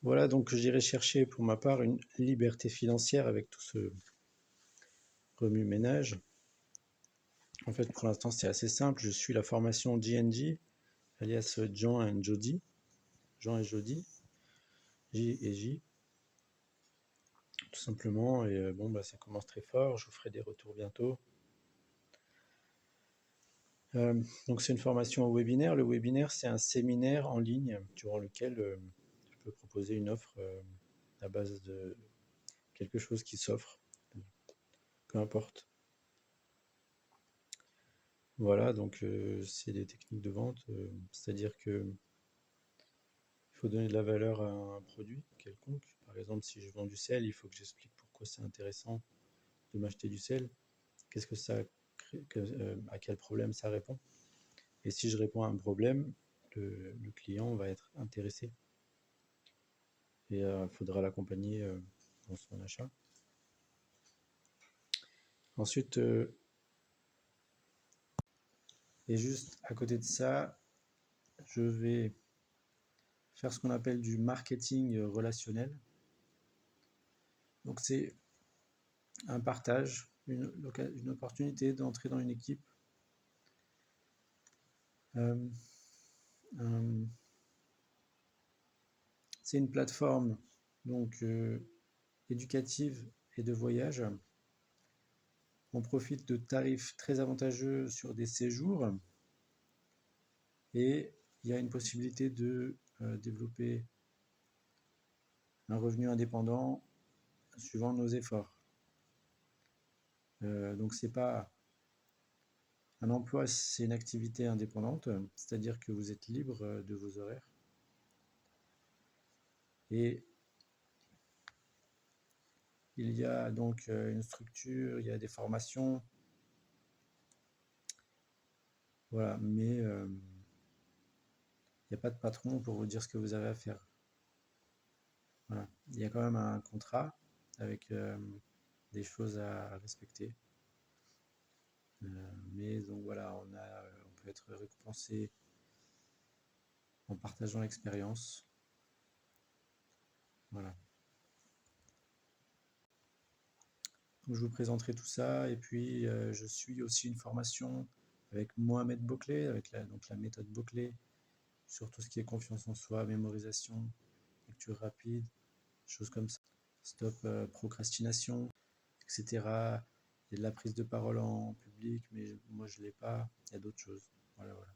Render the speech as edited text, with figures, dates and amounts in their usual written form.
Voilà, donc j'irai chercher pour ma part une liberté financière avec tout ce remue-ménage. En fait, pour l'instant, c'est assez simple. Je suis la formation JNJ, alias Jean et Jody. Jean et Jody. J et J, tout simplement. Et bon, bah, ça commence très fort. Je vous ferai des retours bientôt. Donc, c'est une formation au webinaire. Le webinaire, c'est un séminaire en ligne durant lequel je peux proposer une offre à base de quelque chose qui s'offre, peu importe. Voilà, donc c'est des techniques de vente, c'est-à-dire que il faut donner de la valeur à un produit quelconque. Par exemple, si je vends du sel, il faut que j'explique pourquoi c'est intéressant de m'acheter du sel, qu'est-ce que ça à quel problème ça répond. Et si je réponds à un problème, le client va être intéressé et il faudra l'accompagner dans son achat. Ensuite, et juste à côté de ça, je vais faire ce qu'on appelle du marketing relationnel. Donc c'est un partage, une opportunité d'entrer dans une équipe, c'est une plateforme donc éducative et de voyage. On profite de tarifs très avantageux sur des séjours et il y a une possibilité de développer un revenu indépendant suivant nos efforts. Donc c'est pas un emploi, c'est une activité indépendante, c'est-à-dire que vous êtes libre de vos horaires. Et il y a donc une structure, il y a des formations, voilà, mais il n'y a pas de patron pour vous dire ce que vous avez à faire. Voilà. Il y a quand même un contrat avec des choses à respecter. Mais donc voilà, on peut être récompensé en partageant l'expérience. Voilà. Donc, je vous présenterai tout ça et puis je suis aussi une formation avec Mohamed Bouclé, avec la méthode Bouclé sur tout ce qui est confiance en soi, mémorisation, lecture rapide, choses comme ça, stop procrastination, etc. Il y a de la prise de parole en public, mais moi je ne l'ai pas, il y a d'autres choses. Voilà, voilà.